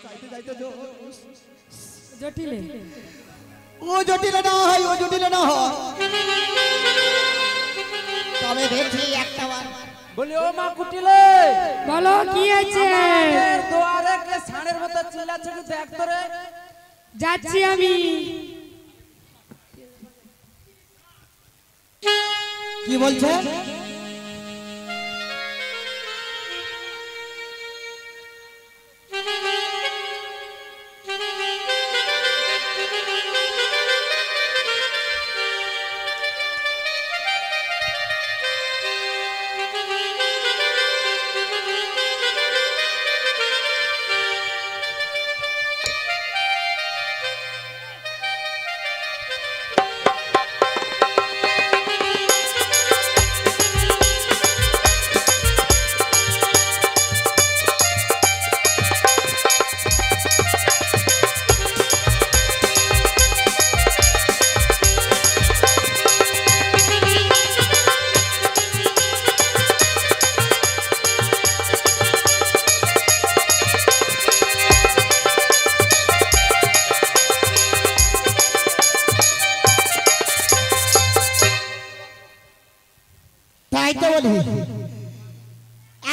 যাইতে যাইতে জটিলে ও জটিলে না হয়, ও জটিলে না হয়। তবে দেখি একটা বার বলি ও মা কুটিলে বলো কি আছে? দুয়ারে কে ছানের মতো চিল্লাচ্ছে, একটু দেখ তো রে। যাচ্ছি আমি। কি বলছে?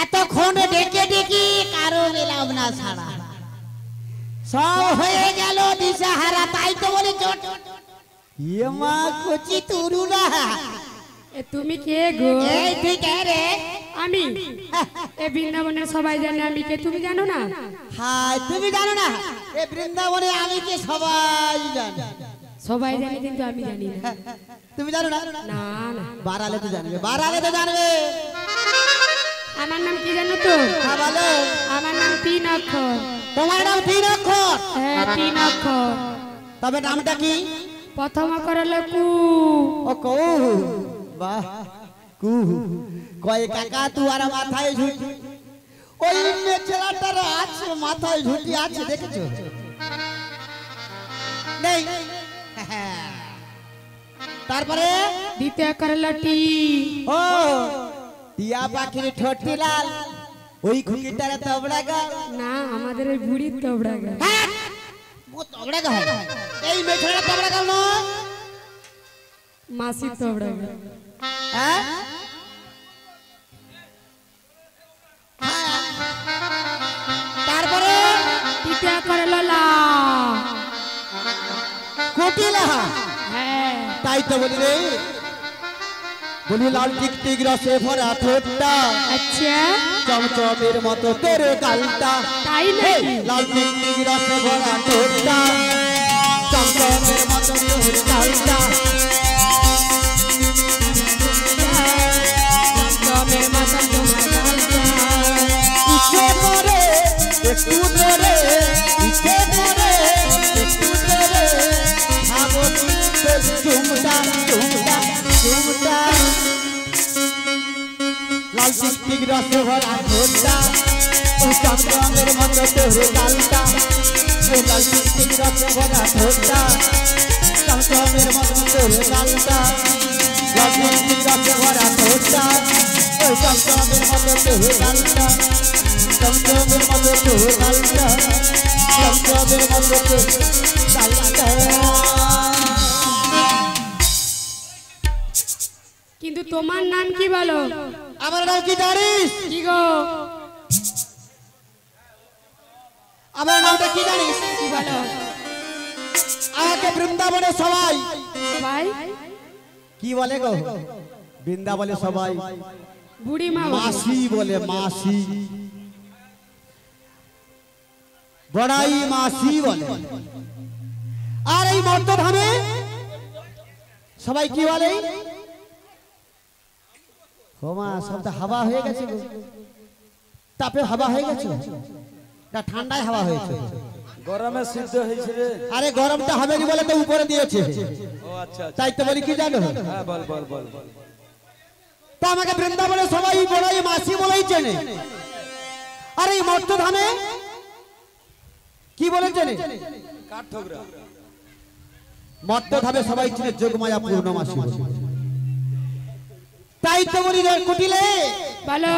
এতক্ষণে ডেকে ডেকে কারো মেলাম না ছাড়া, সব হয়ে গেল দিশাহারা। তাই তো বলি চট মা কচি তুরুরা। তুমি কে গো? এই তুই কে রে? আমি এ বৃন্দাবনের সবাই জানে আমি কে, তুমি জানো না? হ্যাঁ তুমি জানো না? এই বৃন্দাবনে আমি কে সবাই জানে। সবাই জানে কিন্তু আমি জানি না। তুমি জানো না? না না, বারালে তো জানবে, বারালে তো জানবে। আমার নাম কি জানো তো? হ্যাঁ বলো। আমার নাম 3 অক্ষর। তোমার নাম 3 অক্ষর? হ্যাঁ 3 অক্ষর। তবে নামটা কি? প্রথম অক্ষর হলো কু। ও কু। বাহ কু। কয় কাকা তু আর মাথায় ঝুঁটি, ওই মেছেলাটার আছে মাথায় ঝুঁটি আছে, দেখেছো? নেই। তারপরে দ্বিতীয় অক্ষর হলো টি। ও টিয়া পাখির ঠোঁটি লাল, ওই খুকিটারে তবড়া গাল। না, আমাদের ওই বুড়ির তবড়া গাল। হ্যাঁ ও তবড়া গাল। এই মেছেলাটা তবড়া গাল নয়, মাসি তবড়া গাল। হ্যাঁ তারপরে তৃতীয় অক্ষর হলো লা। কোটিলা। হ্যাঁ তাই তো বলি রে, বলি লাল টিকটিক রসে ভরা ঠোঁটটা, আচ্ছা চমচমের মতো তোর গালটা। তাই নাকি? লাল টিকটিক রসে ভরা ঠোঁটটা, চমচমের মতো তোর গালটা। চমের মাথা তোমার গালটা। ইচ্ছে করে একটু ধরে, ইচ্ছে করে একটু ধরে, ভাবো তোর চুমটা চুমটা চুমটা। লাল টিকটিক রসে ভরা ঠোঁটটা, চমচমের মতো তোর গালটা। লাল টিকটিক রসে ভরা ঠোঁটটা, চমচমের মতো তোর গালটা। লাল টিকটিক রসে ভরা ঠোঁটটা, চমচমের মতো তোর গালটা। চমচমের মতো তোর গালটা, চমচমের মতো তোর গালটা। কিন্তু তোমার নাম কি বলো? আমার নাম কি জানিস? কি গো? আমার নামটা কি জানিস? কি বলো? আমাকে বৃন্দাবনে সবাই ভাই কি বলে গো? বৃন্দাবনে সবাই বুড়ি মা বলে। মাসি বলে, মাসি। বড়াই মাসি বলে। আর এই মর্তধামে সবাই কি বলে? হোমা সব হাওয়া হয়ে গেছে গো। তাপে হাওয়া হয়ে গেছে না ঠান্ডায় হাওয়া হয়েছে? গরমে সিদ্ধ হয়েছে রে। আরে গরমটা হবে নি বলে তো উপরে দিয়েছে। ও আচ্ছা তাই তো বলি কি জানো? হ্যাঁ বল বল বল বল। তা আমাকে বৃন্দাবনে সবাই বড়াই মাসি বলেই চেনে। আর এই মর্তধামে কি বলে চেনে? কাঠঠোকরা। মর্তধামে সবাই চেনে যোগমায়া পূর্ণমাসী। তাই তো বলি রে কুটিলে, বলো।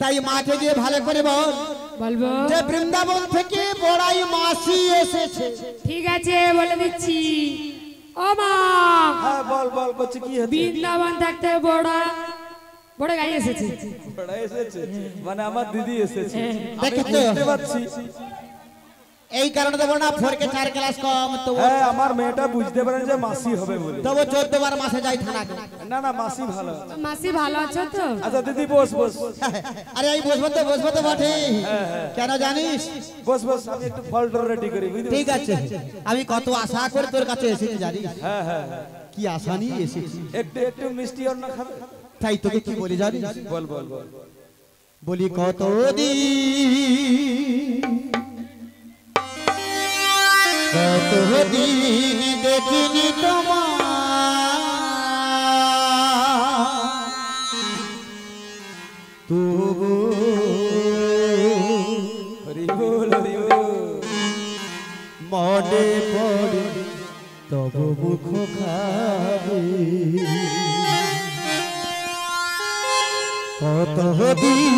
তাই মাঠে গিয়ে ভালো করে বল বলবো যে বৃন্দাবন থেকে বড়াই মাসি এসেছে। ঠিক আছে বলে দিচ্ছি। ও মা, হ্যাঁ বল বল বলছি কি হচ্ছে? বৃন্দাবন থাকতে বড় গাই এসেছে। বড় এসেছে মানে আমার দিদি এসেছে। আমি দেখেছো? বুঝতে পারছি। এই কারণে দেবো না 4 কে 4 ক্লাস কম তো হ্যাঁ আমার মেয়েটা বুঝতে পারে যে মাসি হবে বলে। তবু 14 বার মাসে যাই থানা। না না মাসি ভালো। মাসি ভালো আছো তো? আচ্ছা দিদি বস বস। আরে এই বসবো তো বটে। কেন জানিস? বস বস আমি একটু ফল টল রেডি করি বুঝলি? ঠিক আছে, আমি কত আশা করে তোর কাছে এসেছি জানিস? হ্যাঁ হ্যাঁ কি আশা নিয়ে এসেছি। একটু একটু মিষ্টি অন্য খাবে? তাই তোকে কি বলি জানিস? বল বল বল। বলি কত দিন দেখিনি তোমার, তবু হরি বল হরি বল। মনে পড়ে তব মুখ খাবে। কত দিদি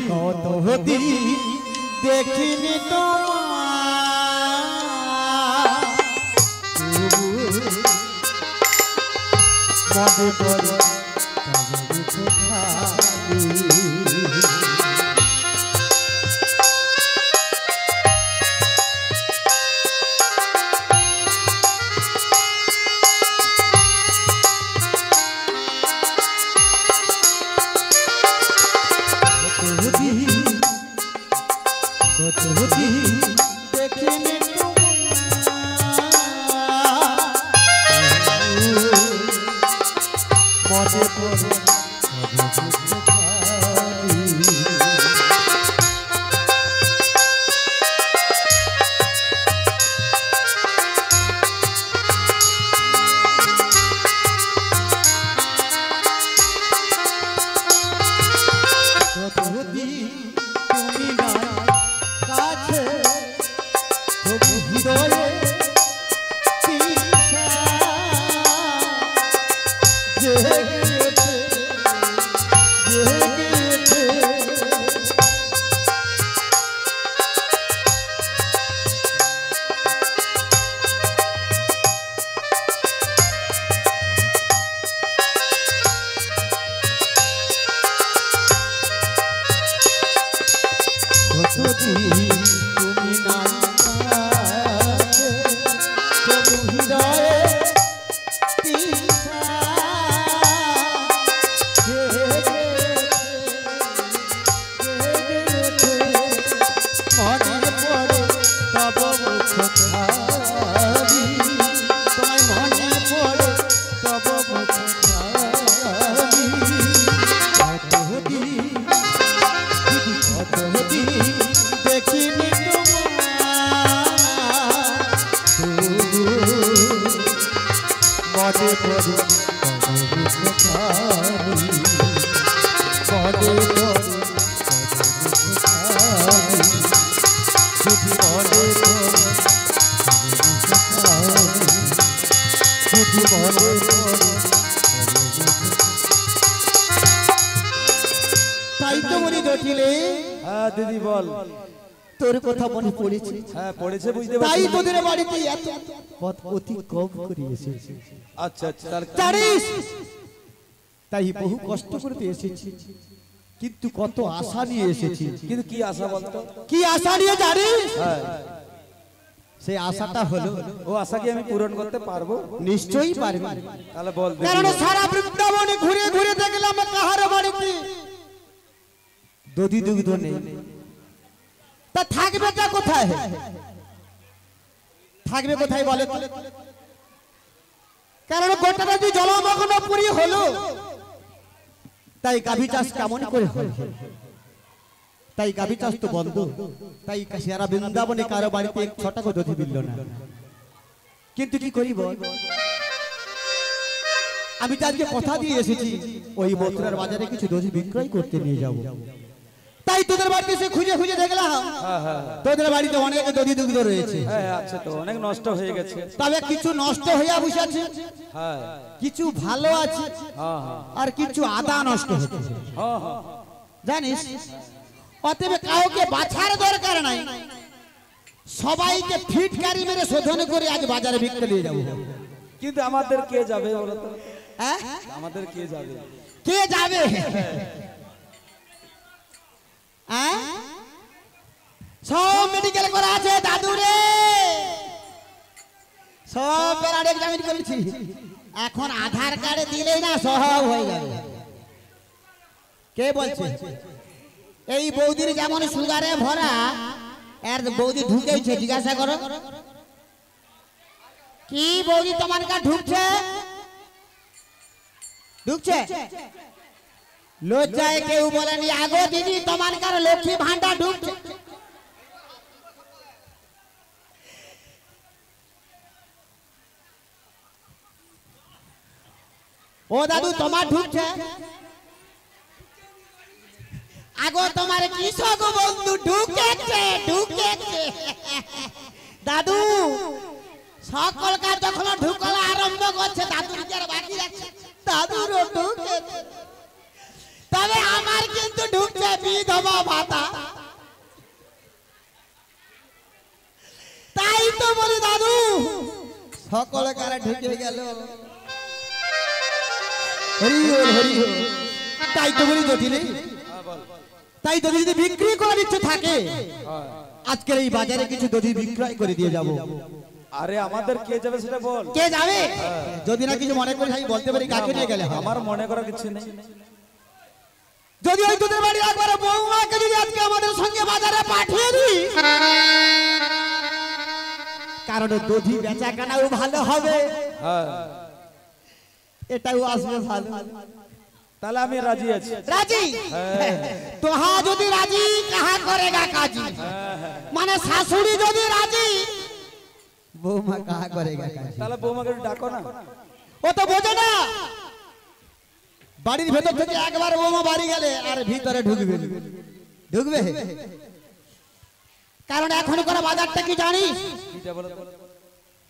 কত দিন দেখিনি তোমার, মনে পড়ে তব মুখ খাবে। তাই তো বলি জটিলে। হ্যাঁ দিদি বল। তোর কথা মনে পড়েছে। হ্যাঁ পড়েছে বুঝতে তাই পারছি। তোদের বাড়িতে এত পথ অতি কম করে এসেছি আচ্ছা আচ্ছা তার জানিস? তাই বহু কষ্ট করতে এসেছি, কিন্তু কত আশা নিয়ে এসেছি। কিন্তু কি আশা বলতো? কি আশা নিয়ে জানিস? হ্যাঁ সেই আশাটা হলো, ও আশা কি আমি পূরণ করতে পারবো? নিশ্চয়ই পারবি। তাহলে বল দিদি। কারণ সারা বৃন্দাবনে ঘুরে ঘুরে দেখলাম কাহার বাড়িতে দধি দুগ্ধ নেই। তা থাকবে তা কোথায়? থাকবে কোথায় বলে তো? কারণ গোটাটা যদি জলমগ্ন পুরী হলো, তাই গাভী চাষ কেমন করে হয়? তাই গাভী চাষ তো বন্ধ। তাই সারা বৃন্দাবনে কারো বাড়িতে 6 টাকা দধি মিলল না। কিন্তু কি করি বল? আমি তো আজকে কথা দিয়ে এসেছি ওই মথুরার বাজারে কিছু দধি বিক্রয় করতে নিয়ে যাব। তাই তোদের বাড়িতে এসে খুঁজে খুঁজে দেখলাম তোদের বাড়িতে অনেক দধি দুগ্ধ রয়েছে। হ্যাঁ আচ্ছা তো অনেক নষ্ট হয়ে গেছে। তবে কিছু নষ্ট হইয়া বসেছে, হ্যাঁ কিছু ভালো আছে, হ্যাঁ হ্যাঁ আর কিছু আদা নষ্ট হচ্ছে। হ্যাঁ হ্যাঁ জানিস অতএব কাউকে বাছার দরকার নাই, সবাইকে ফিটকারি মেরে শোধন করে আজ বাজারে বিক্রি দিয়ে যাবো। কিন্তু আমাদের কে যাবে বলো তো? হ্যাঁ আমাদের কে যাবে? কে যাবে? হ্যাঁ সব মেডিকেল করা আছে দাদু রে, সব প্যারাড এক্সামিন করেছি। এখন আধার কার্ডে দিলেই না সব হয়ে যাবে। কে বলছে? এই বৌদির যেমন সুগারে ভরা, এর বৌদি ঢুকেছে, জিজ্ঞাসা করো। কি বৌদি তোমার কাছে ঢুকছে? ঢুকছে? লজ্জায় কেউ বলেনি আগো দিদি তোমার কাছে লক্ষ্মী ভান্ডার ঢুকছে। ও দাদু তোমার ঢুকছে? আগো তোমার কি শখ বন্ধু? ঢুকেছে ঢুকেছে। দাদু সকল কাজ যখন ঢুকলা আরম্ভ করছে, দাদু নিজের বাকি যাচ্ছে। দাদুরও ঢুকেছে, তবে আমার কিন্তু ঢুকছে বিধবা ভাতা। তাই তো বলি দাদু সকল কারে ঢুকে গেল। হরি হরি হরি। তাই তো বলি জটিল, তাই দধি যদি বিক্রি করার ইচ্ছে থাকে আজকের এই বাজারে কিছু দধি বিক্রয় করে দিয়ে যাব। আরে আমাদের কে যাবে সেটা বল। কে যাবে? যদি না কিছু মনে করিস আমি বলতে পারি কাকে নিয়ে গেলে। আমার মনে করার কিছু নেই। যদি ওই তোদের বাড়ি একবার বৌমাকে যদি আজকে আমাদের সঙ্গে বাজারে পাঠিয়ে দিই, কারণ দধি বেচা কেনাও ভালো হবে, এটাও আসবে ভালো। তাহলে আমি রাজি আছি। রাজি? তোহা যদি রাজি কাহা করেগা কাজি। মানে শাশুড়ি যদি রাজি, বৌমা কাহা করেগা কাজি। তাহলে বৌমাকে ডাকো না। ও তো বোঝে না, বাড়ির ভেতর থেকে একবার বৌমা বাড়ি গেলে আর ভিতরে ঢুকবে ঢুকবে। কারণ এখন করে বাজারটা কি জানিস?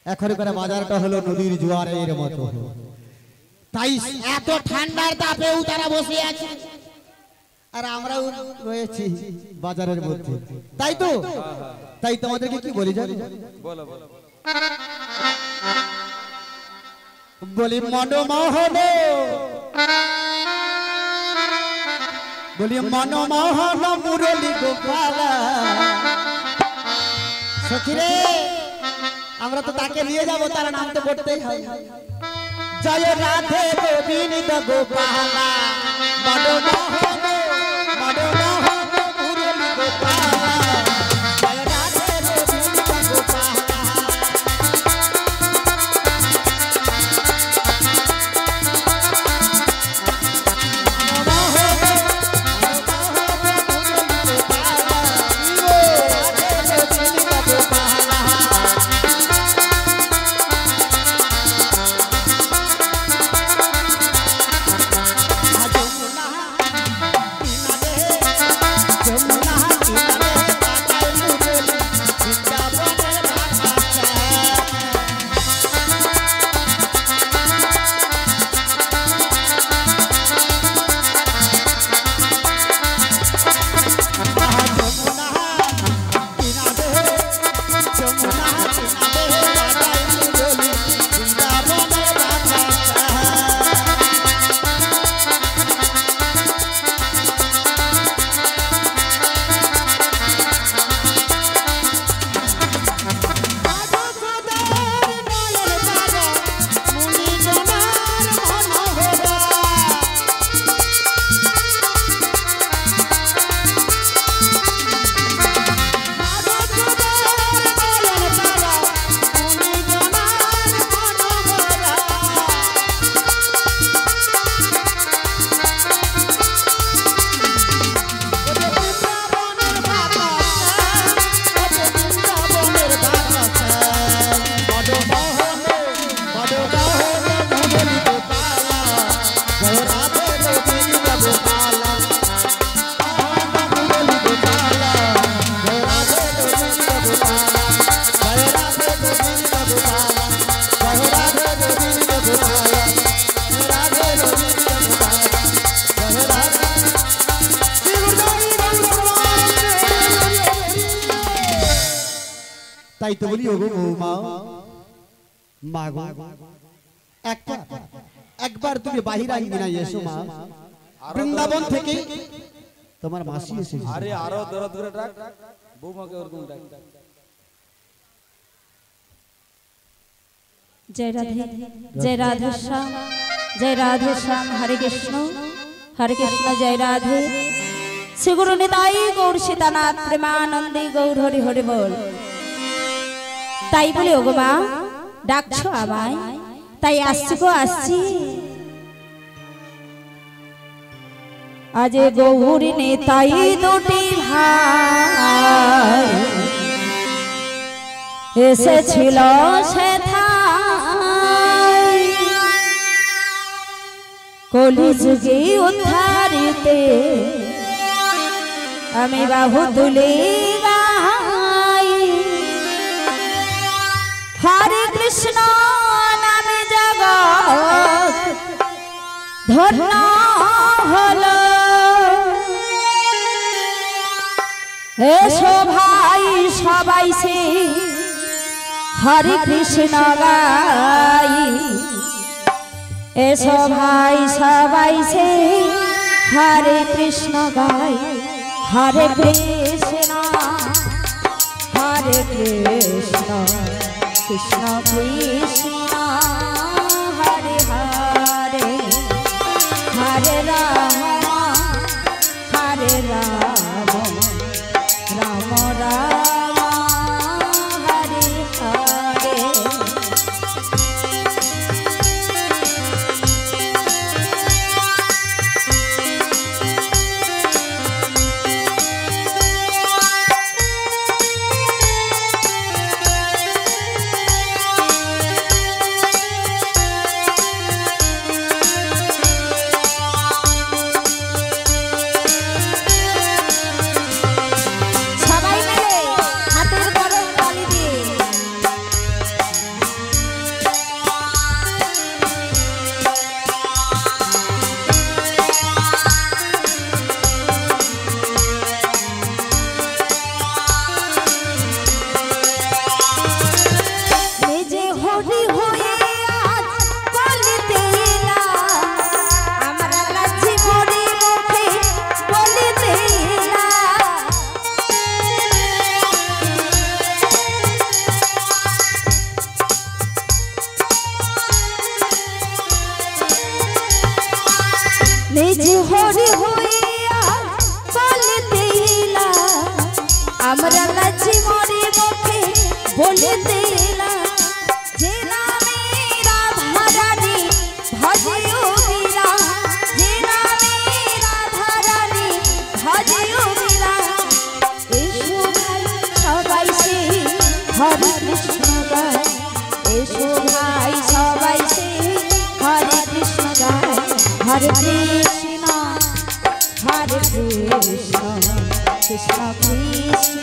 এখন করে বাজারটা হলো নদীর জোয়ারের মতো। তাই এত ঠান্ডার তাপেও তারা বসে আছে, আর আমরাও রয়েছি বাজারের মধ্যে। তাই তো, তাই তোমাদেরকে কি বলি জানি? বলি মনমোহন, বলি মনমোহন মুরলী গোপাল। সখিরে আমরা তো তাকে নিয়ে যাব, তার নাম তো করতেই হয়। জয় রাধে গোবিন্দ গোপাল, মনমোহন মনমোহন মুরলী গোপাল। জয় রাধে গোবিন্দ গোপাল। তাই তো বলি ওগো বৌমা মাগো একবার তুমি বাহির আঙ্গিনা এসো মা। বৃন্দাবন থেকে তোমার মাসি এসেছে। আরে আরো দূরে দূরে ডাক, বৌমাকে ওরকম ডাক। जय राधे जय राधे श्याम जय राधे श्याम हरे कृष्ण जय राधे श्री गुरु निताई गौर सीतानाथ प्रेमानंदी गौर हरि हरि बोल। ताई बोले ओगो मा डाकछो आमाय, ताई आसছি গো আসছি। आज गौर निताई दुटी भाई এসেছিল সেথায় কলিযুগে উদ্ধারিতে আমি বাহু তুলি গাই। হরে কৃষ্ণ নামে জগৎ ধন্য হলো। এসো ভাই সবাই সে हरे कृष्ण गाई। ऐसो भाई सबाई से हरे कृष्ण गाई। हरे कृष्ण कृष्ण कृष्ण हरे हरे हरे राम राम राम हरे हरे। निज हरि होइया बोले दिला हमरा लज्जी मोरी मुखे बोले दिला। जे नामे राधा रानी भजियो बिला, जे नामे राधा रानी भजियो बिला। एसो भाई सबाई से हरे कृष्ण गाय, एसो भाई सबाई से हरे कृष्ण गाय। हरे कृष्ण कृष्ण कृष्ण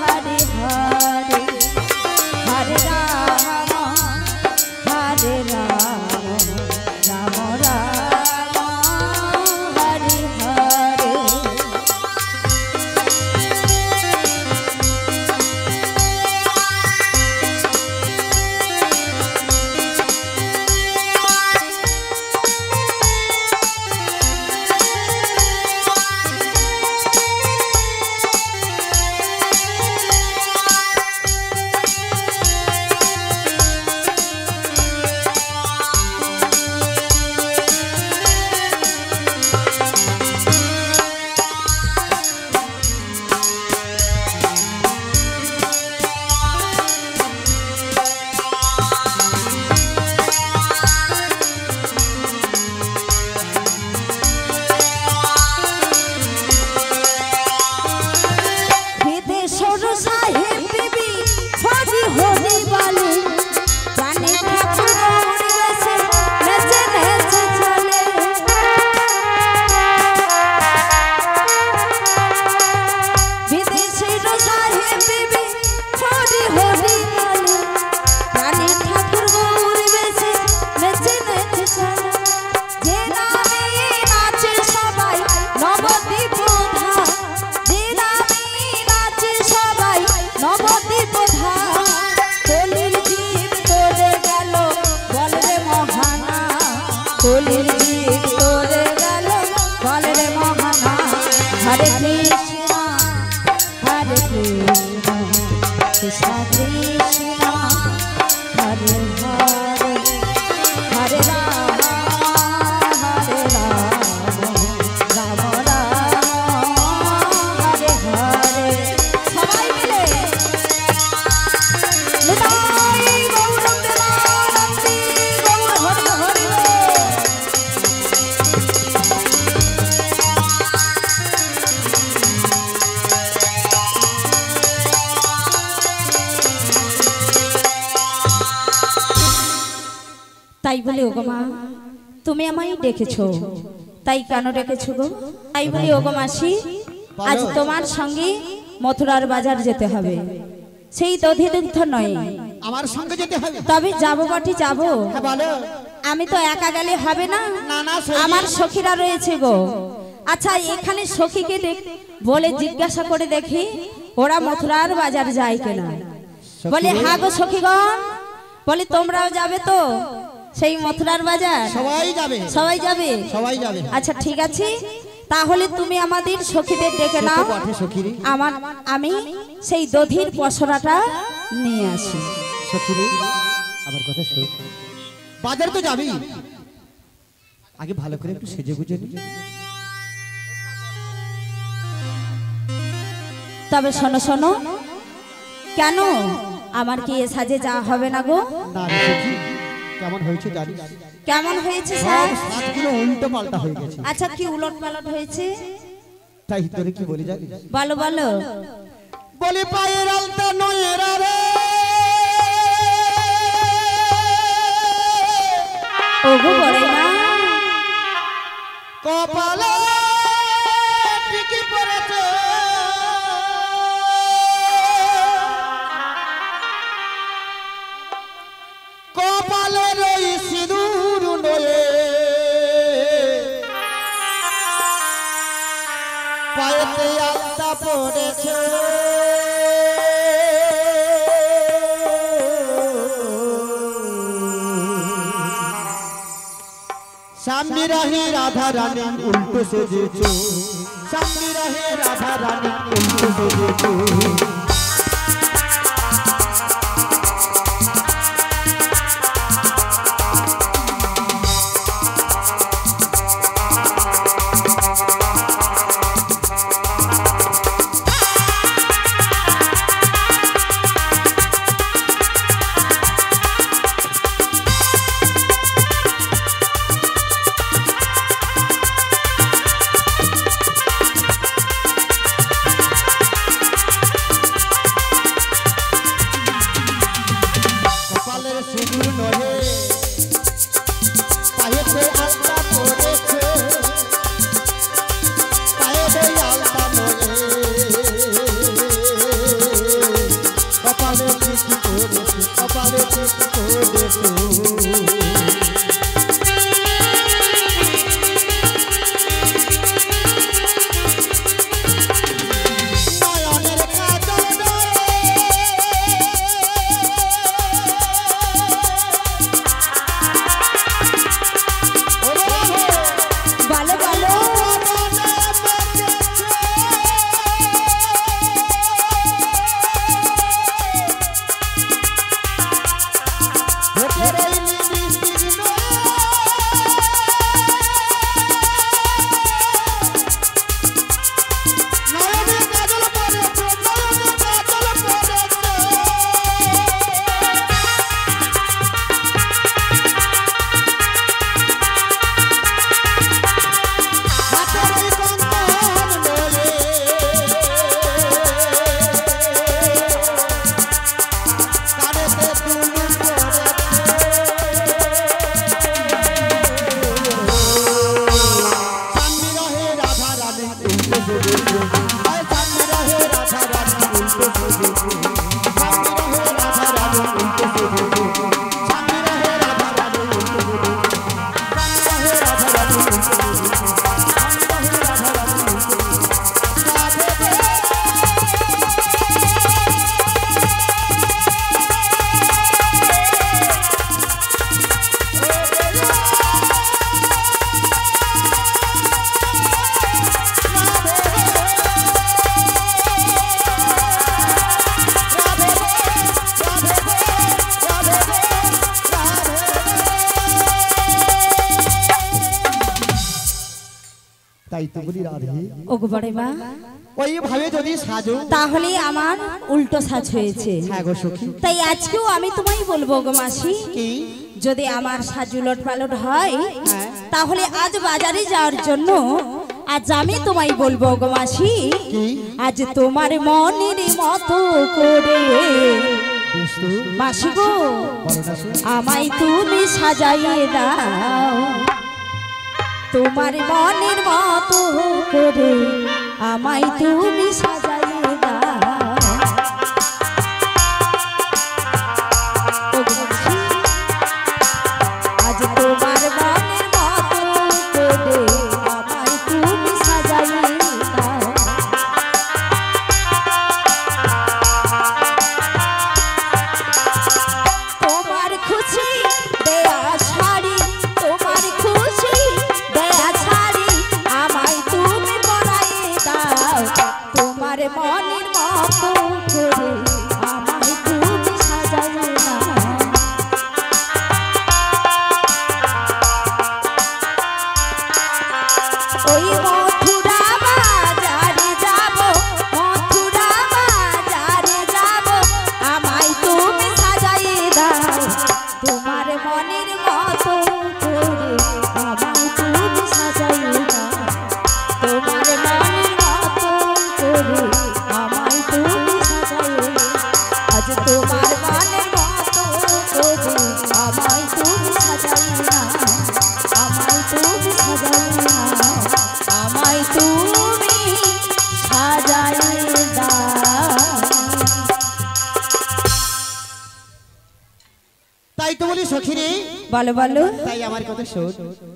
हरे हरे हरे राम राम राम हरे हरे। হরে কৃষ্ণ হরে কৃষ্ণ কৃষ্ণ কৃষ্ণ হরে হরে হরে রাম হরে রাম রাম রাম হরে হরে সবাই মিলে নিতাই গৌর প্রেমানন্দে গৌর হরি হরি তাই বলে ওগো মা তুমি আমায় ডেকেছো তাই কেন ডেকেছো গো তাই বলে ওগো মাসি আজ তোমার সঙ্গে মথুরার বাজার যেতে হবে সেই দধি দুগ্ধ নয় আমার সঙ্গে যেতে হবে। তবে যাবো বটে যাবো হ্যাঁ বলো। আমি তো একা গেলে হবে না না না সখী। আমার সখীরা রয়েছে গো আচ্ছা এখানে সখীকে বলে জিজ্ঞাসা করে দেখি ওরা মথুরার বাজার যায় কিনা বলে হ্যাঁ গো সখীগণ বলে তোমরাও যাবে তো সেই মথুরার বাজার সবাই যাবে সবাই যাবে সবাই যাবে। আচ্ছা ঠিক আছে তাহলে তুমি আমাদের সখীদের ডেকে নাও বটে সখীরে। আমি সেই দধির পসরাটা নিয়ে আসি সখীরে আমার কথা শোন বাজার তো যাবি আগে ভালো করে একটু সেজে গুজে নি। তবে শোনো শোনো কেন আমার কি এ সাজে যা হবে না গো না রে সখী কেমন হয়েছে জানিস কেমন হয়েছে স্যার সব সাজগুলো উল্টো পাল্টা হয়ে গেছে। আচ্ছা কি উলট পালট হয়েছে তাই তোরে কি বলি জানিস বলো বলো বলি পায়ের আলতা নয়েরা রে ওগো বড়াই না কপালে টিকি পড়েছে কপালে রই সিঁদুর নয়ে পায়েতে আলতা পড়েছে সামনে রাহে রাধা রানী উল্টো সেজেছো সামনে রাহে রাধা রানী উল্টো সেজেছো তাই তো বলি রাধে ওগো বড় মা, ওইভাবে যদি সাজো তাহলে আমার উল্টো সাজ হয়েছে। হ্যাঁ গো সখী। তাই আজকেও আমি তোমায় বলবো গো মাসি, কি? যদি আমার সাজ উলট পালট হয় তাহলে আজ বাজারে যাওয়ার জন্য আজ আমি তোমায় বলবো গো মাসি, আজ তোমার মনের মতো করে মাসি গো আমায় তুমি সাজাইয়ে দাও, তোমার মনের মতো করে আমায় তুমি সাজাইয়ে দাও। আজ তোমার মনের মতো করে আমায় তুমি সাজাইয়ে দাও। তোমার খুশি দেয়া শাড়ি, তোমার খুশি দেয়া শাড়ি আমায় তুমি পরাইয়ে দাও, তোমার মনের মতো করে আমায় তুমি সাজাইয়ে দাও। ওই মথুরা বাজারে যাব, মথুরা বাজারে যাব আমায় তুমি সাজাইয়ে দাও, তোমার মনের মতো করে আমায় তুমি সাজাইয়ে দাও, তোমার মনের মতো করে আমায় তুমি সাজাইয়ে দাও। আজ তোমার মনের মতো করে আমায় তুমি সাজাইয়ে দাও, আমায় তুমি সাজাইয়ে দাও, আমায় তুমি সাজাইয়ে দাও। তাই তো বলি সখী রে, বলো বলো। তাই আমার কথা শোন।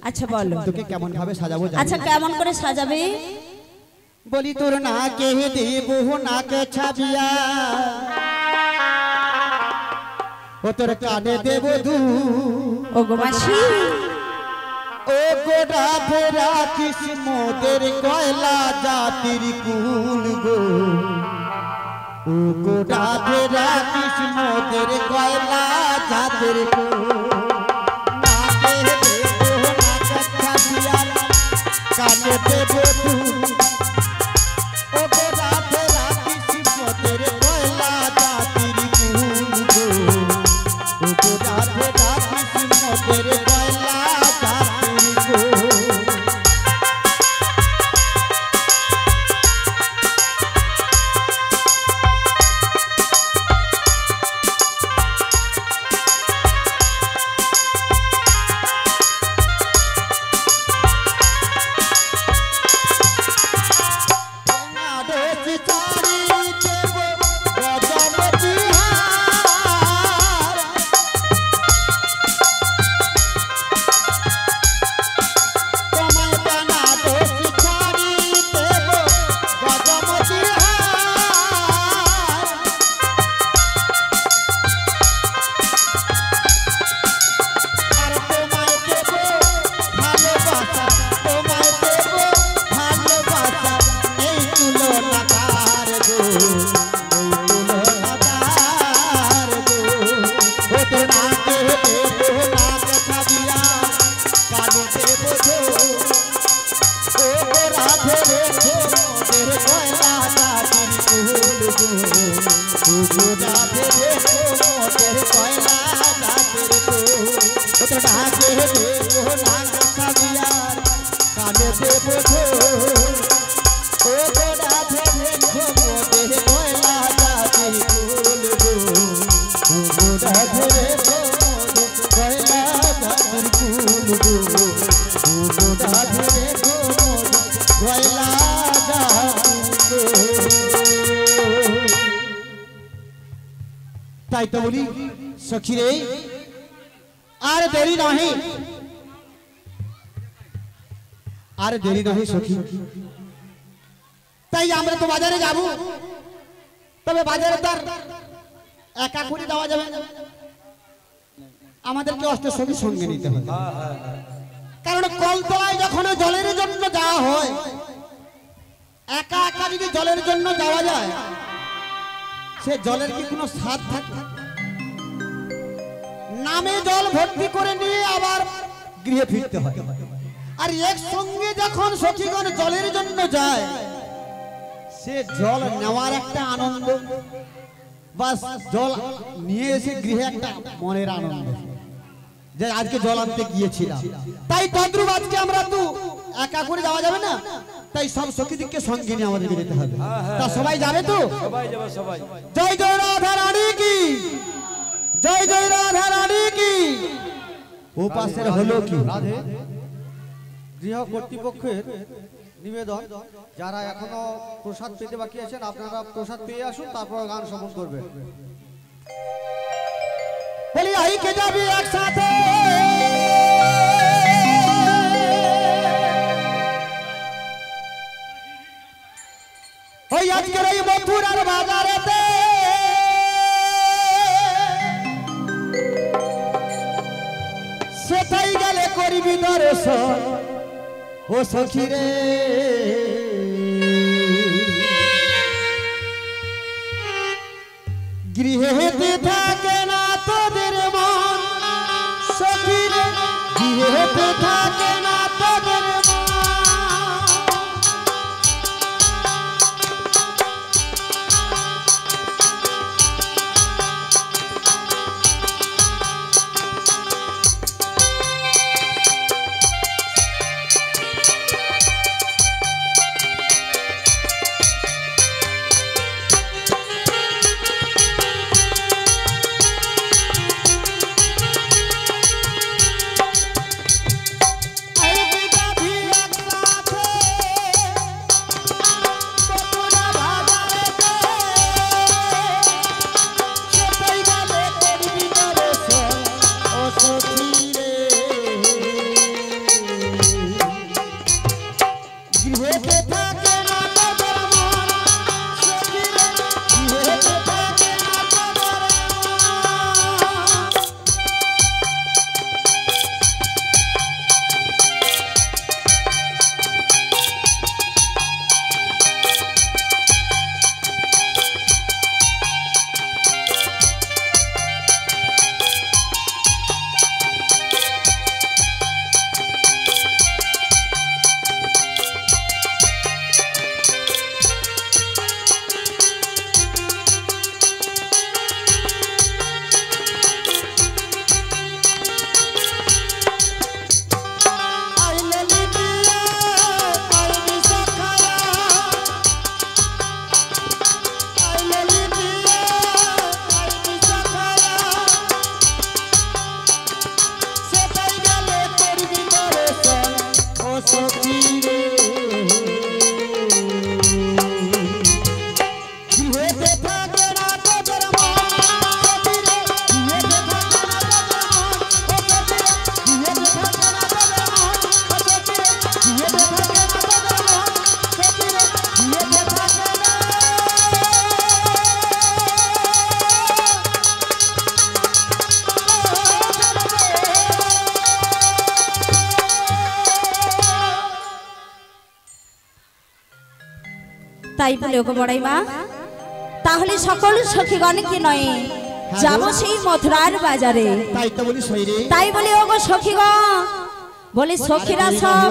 আচ্ছা বলো। তোকে কেমন ভাবে সাজাবো জানি? আচ্ছা কেমন করে সাজাবে? বলি তোর না কে দেব না কে ছাবিয়া, ও তোর কানে দেব দু, ওগো মাসি ও গোটা ফেরা কিসমতের কয়লা জাতির কুল গো, ও গোটা ফেরা কিসমতের কয়লা জাতির কুল। না কে দেব না কে ছাবিয়া, কানে দেব দু, ও গোটা ফেরা কিসমতের কয়লা জাতির কুল গো, ও গোটা ফেরা কিসমতের কয়লা জাতির কুল। তাই তো বলি সখী রে, আর দেরি নহে, আর দেরি নহে সখী। তাই আমরা তো বাজারে যাব, তবে বাজারে তার একা করে দেওয়া যাবে না, আমাদেরকে অষ্টসখী সঙ্গে নিতে হবে। কারণ কলতলায় যখন জলের জন্য যাওয়া হয়, একা একা যদি জলের জন্য যাওয়া যায়, সে জলের কি কোনো স্বাদ থাকে? নামে জল ভর্তি করে নিয়ে আবার গৃহে ফিরতে হয়। আর একসঙ্গে যখন সখীগণ জলের জন্য যায় সে জল নেওয়ার একটা আনন্দ, বাস জল নিয়ে এসে গৃহে একটা মনের আনন্দ যে আজকে জল আনতে গিয়েছিলাম। তাই তদ্রুপ আজকে আমরা তো একা করে যাওয়া যাবে না, তাই সব সখীদিকে সঙ্গে নিয়ে আমাদেরকে যেতে হবে। তা সবাই যাবে তো? সবাই যাবে সবাই। জয় জয় রাধা রানী কি, জয় জয় রাধা রানী কি। ও পাশের হলো কি রাধে গৃহ কর্তৃপক্ষের নিবেদন, যারা এখনো প্রসাদ পেতে বাকি আছেন আপনারা প্রসাদ পেয়ে আসুন, তারপর গান শ্রবণ করবেন। বলি আই কে যাবি একসাথে, ওই আজকের এই মথুরার বাজারেতে সেটাই গেলে করবি দর্শন ও সখী রে। গৃহেতে থাকে না তোদের মন সখী রে, গৃহেতে থাকে না তোদের মন। তাই বলে ওগো বড়াই মা, তাহলে সকল সখীগণকে নয় যাব সেই মথুরার বাজারে। তাই তো বলি সইরে, তাই বলে ওগো সখীগণ, বলি সখীরা সব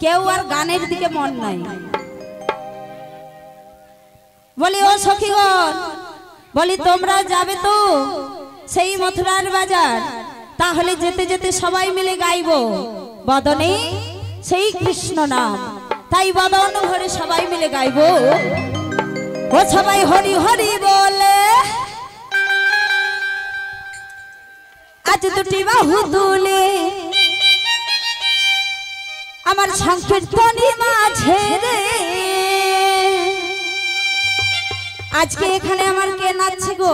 কেউ আর গানের দিকে মন নাই। বলি ও সখীগণ, বলি তোমরা যাবে তো সেই মথুরার বাজার, তাহলে যেতে যেতে সবাই মিলে গাইবো বদনে সেই কৃষ্ণ নাম। তাই বদন ভরে সবাই মিলে গাইবো, ও সবাই হরি হরি বলে আজ দুটি বাহু তুলে আমার সংকীর্তনী মাঝে রে। আজকে এখানে আমার কে নাচছে গো?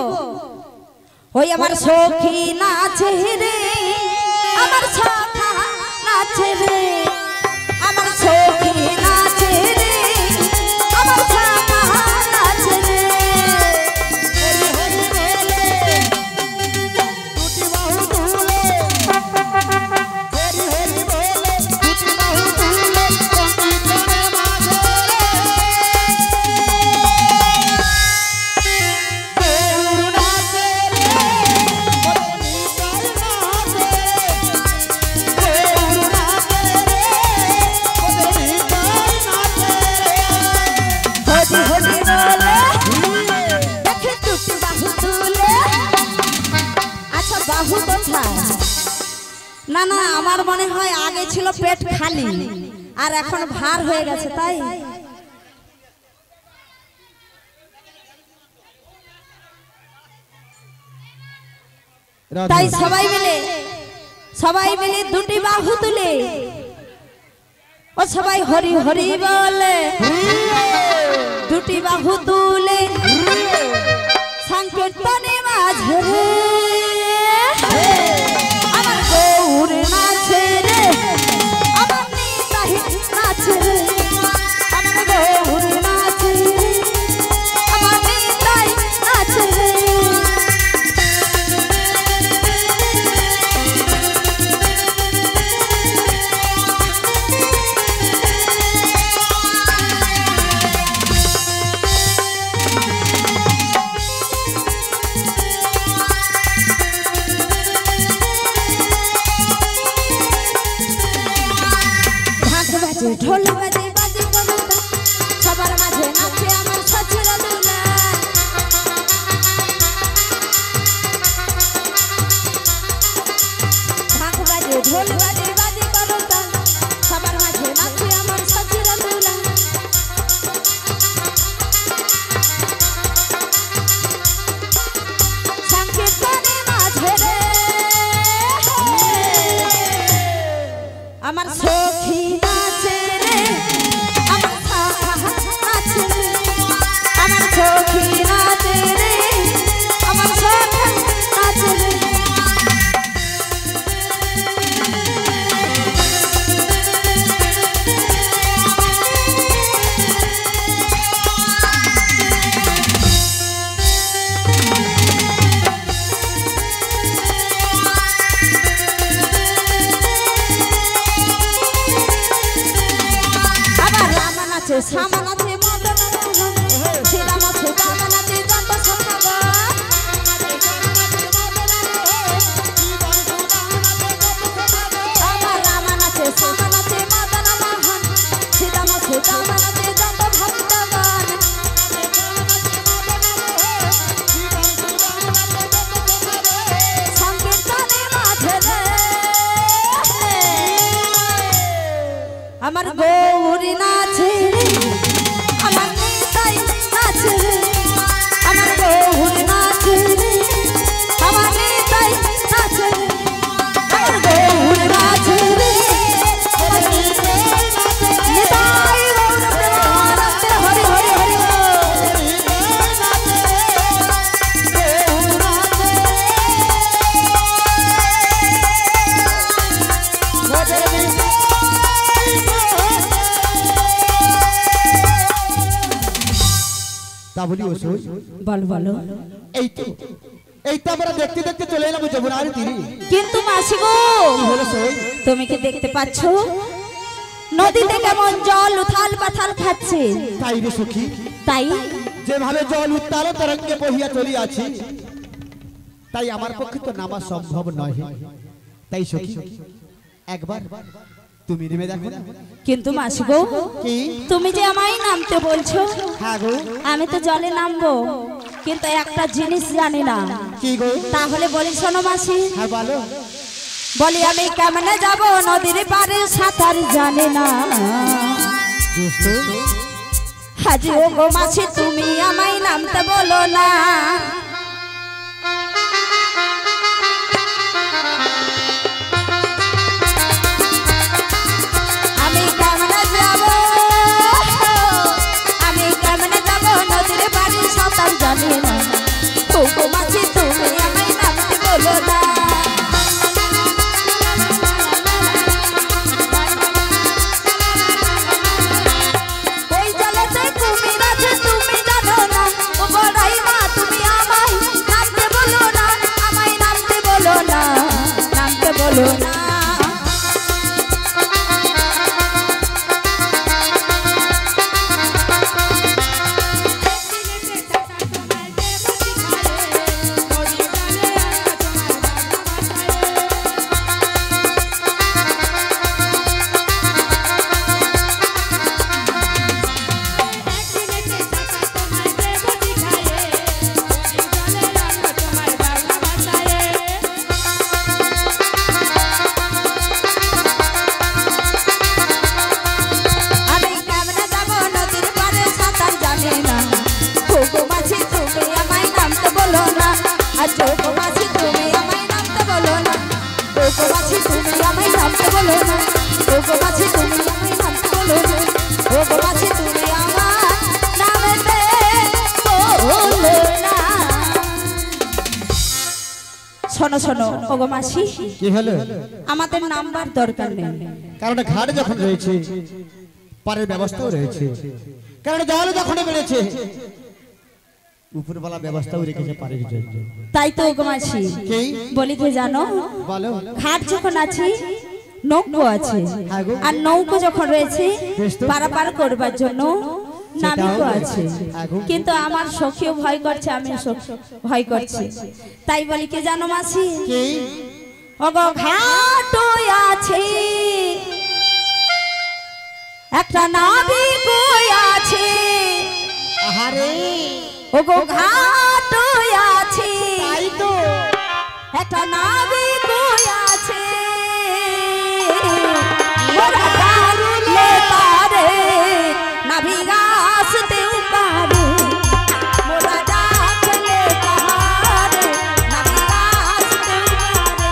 ওই আমার সখী নাচে রে, আমার সখা নাচে রে, আমার সখী নাচে রে, আমার সখা নাচে রে। দুটি বাহু তুলে বাহু কোথায়? না না, আমার মনে হয় আগে ছিল পেট খালি আর এখন ভার হয়ে গেছে, তাই তাই সবাই মিলে দুটি বাহু তুলে ও সবাই হরি হরি বলে, দুটি বাহু তুলে সংকীর্তনে মাঝে আমার গৌর নাচে রে, আমার নিতাই নাচে রে, আমার গৌর নাচে রে, আমার নিতাই নাচে রে। ঢোল বাজে বাজে কবিতা সবার মাঝে নাচে আমার সচির দুলা, ঢাক বাজে ঢোল বাজে বাজে কবিতা সবার মাঝে নাচে আমার সচির দুলা। সংকীর্তনে মাঝে রে আমার সখী নাচে রে, আমার নাচে রে, আমার সখী নাচে রে, আমার সখী নাচে রে। সামান আছে মদন মোহন, শ্রীরাম আছে বামন আছে যত সখাগণ, আমার রামান আছে সামান আছে মদন মোহন, শ্রীরাম আছে বামন আছে যত ভক্তগণ। সংকীর্তনে মাঝে রে আমার গৌরী নাচে রে, আমার নিতাই নাচে রে, আমার গৌরী নাচে রে, আমার নিতাই নাচে রে, আমার গৌরী নাচে রে, আমার নিতাই গৌর প্রেমানন্দে হরি হরি হরি তা বলি ওসই বল বলো। এই তো আমরা দেখতে দেখতে চলে এলাম যমুনার তীরে, কিন্তু মাসি গো হলো সই তুমি কি দেখতে পাচ্ছ নদীতে কেমন জল উথাল পাথাল খাচ্ছে? তাই রে সখী, তাই যেভাবে জল উত্তাল তরঙ্গে বহিয়া চলি আছে, তাই আমার পক্ষে তো নামা সম্ভব নয়। তাই সখী একবার তুমি নেমে দেখো না। কিন্তু মাসি গো কি? তুমি যে আমায় নামতে বলছো, হ্যাঁ গো। আমি তো জলে নামবো, কিন্তু একটা জিনিস জানি না। কি গো? তাহলে বলি শোনো মাসি। হ্যাঁ বলো। বলি আমি কেমনে যাব নদীর পারে, সাঁতার জানি না। হাজি ও গো মাসি তুমি আমায় নামতে বলো না। আমি কেমনে যাব নদীর পারে, সাঁতার জানি না। ও গো মাসি তুমি আমায় নামতে বলো না। ওই জলেতে কুমির আছে তুমি জানো না, ও বড়াই মা তুমি আমায় শোনো শোনো ওগো মাসি, কি হলো? আমাদের নাম্বার দরকার নেই, কারণ ঘাট যখন রয়েছে পারের ব্যবস্থাও রয়েছে, কারণ জল যখন বেড়েছে উপরওয়ালা ব্যবস্থাও রেখেছে পারের জন্য। তাই তো ওগো মাসি কি বলি কি জানো, বলো। ঘাট যখন আছে নৌকো আছে, হ্যাঁ গো। আর নৌকো যখন রয়েছে বেশ তো। পারাপার করবার জন্য নাবিকও আছে, হ্যাঁ গো। কিন্তু আমার সখীও ভয় করছে, আমি ভয় করছি, তাই বলি কি জানো মাসি, কি ওগো ঘাট আছে একটা নাবিক আছে, আহারে ওগো ঘাট আছে তাই তো একটা নাবিক আছে, ওরা ডাকলে পারে নাবিক আসতেও পারে, ওরা ডাকলে পারে নাবিক আসতেও পারে।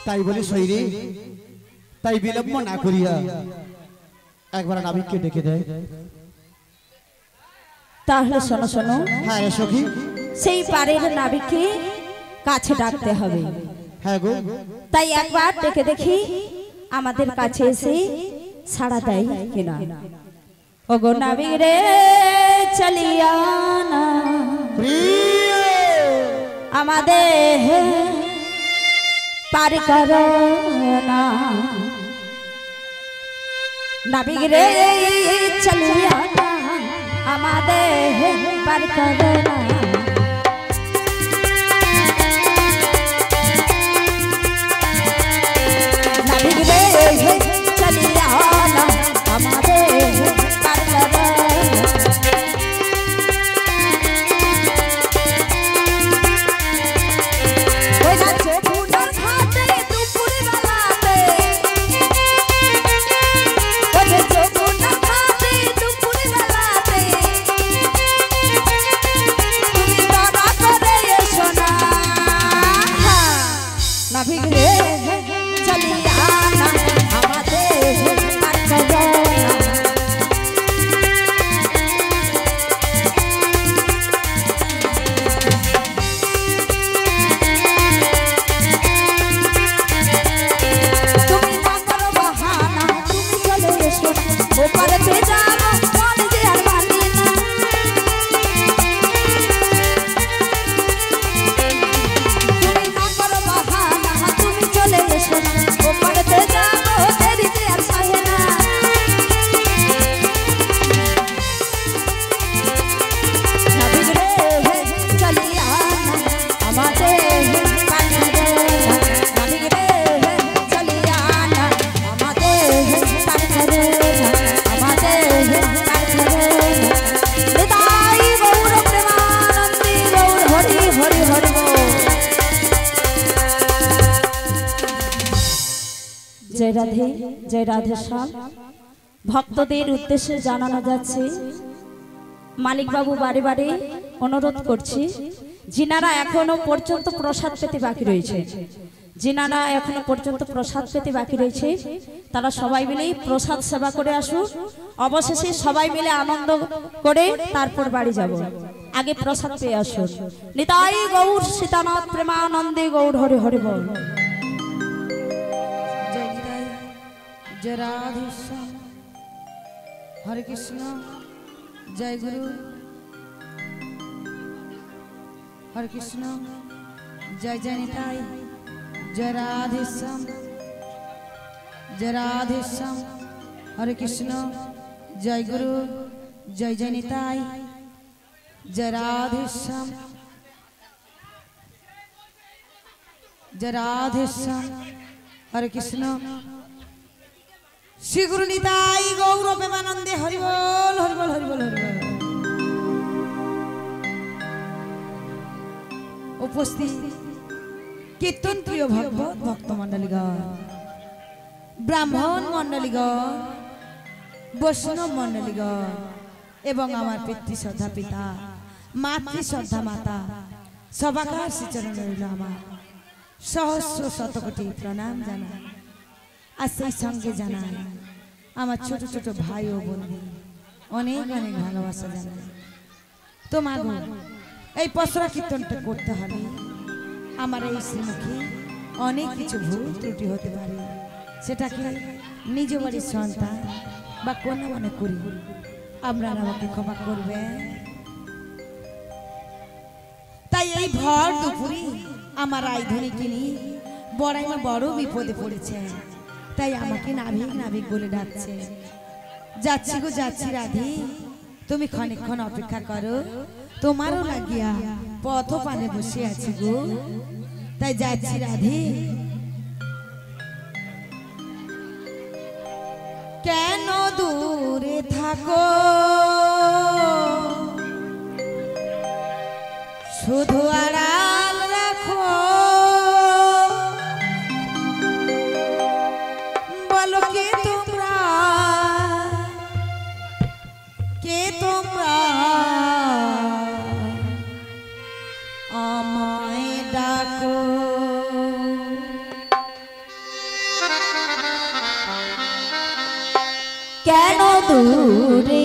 তাই বলি সৈরি, তাই বিলম্ব না করিয়া একবার নাবিককে ডেকে দেয়। তাহলে শোনো শোনো, হ্যাঁ রে সখী, সেই পারের নাবিককে কাছে ডাকতে হবে, হ্যাঁ গো। তাই একবার ডেকে দেখি আমাদের কাছে এসে সাড়া দেয় কিনা। ওগো নাবিক রে চলিয়া না আমাদের পার করো না, নাবিক রে চলিয়া না আমাদের পার করো না। নাবিক রে চলিয়া না আমাদের পার করো না। ওই যাচ্ছে ফুটার ঘাটে দুপুর বেলাতে, ওই যাচ্ছে ফুটার ঘাটে দুপুর বেলাতে, জয় রাধে জয় রাধে শ্যাম ভক্তদের উদ্দেশ্যে জানানো যাচ্ছে মালিক বাবু বারে বারে অনুরোধ করছি যিনারা এখনো পর্যন্ত প্রসাদ পেতে বাকি রয়েছে যিনারা এখনো পর্যন্ত প্রসাদ পেতে বাকি রয়েছে তারা সবাই মিলে প্রসাদ সেবা করে আসুন অবশেষে সবাই মিলে আনন্দ করে তারপর বাড়ি যাব আগে প্রসাদ পেয়ে আসুন নিতাই গৌর সীতানাথ প্রেমানন্দে গৌর হরি হরি বল जय निताई जय राधे श्याम हरे कृष्ण जय गुरु हरे कृष्ण जय जय निताई जय राधे श्याम हरे कृष्ण जय गुरु जय जय निताई जय राधे श्याम हरे कृष्ण श्री गुरु निताई गौर प्रेमानंदे हरि बोल हरि बोल हरि बोल हरि बोल उपस्थित कीर्तन प्रिय भगवत भक्त मंडलीगण ब्राह्मण मंडलीगण वैष्णव मंडलीगण एवं आमार पितृ श्रद्धा पिता मातृ श्रद्धा माता सबाकार श्री चरण रइल आमार सहस्र शतकोटी प्रणाम जानाई আর সেই সঙ্গে জানাই আমার ছোট ছোট ভাই ও বোনদের অনেক অনেক ভালোবাসা জানাই তো মাগো এই পসরা কীর্তনটা করতে হবে আমার এই শ্রীমুখী অনেক কিছু ভুল ত্রুটি হতে পারে সেটাকে নিজ বাড়ির সন্তান বা কন্যা মনে করি আপনারা আমাকে ক্ষমা করবেন তাই এই ভর দুপুরে আমার রায়ধনী কিনি বড়াইমা বড় বিপদে পড়েছে তাই আমাকে নাভিক নাভিক বলে ডাকছে যাচ্ছি গো যাচ্ছি রাধে তুমি ক্ষণিকক্ষণ অপেক্ষা করো তোমারও লাগিয়া পথ পানে বসে আছি গো তাই যাচ্ছি রাধে কেন দূরে থাকো শুধু আড়াল রাখো আমায় ডাকো কেন দূরে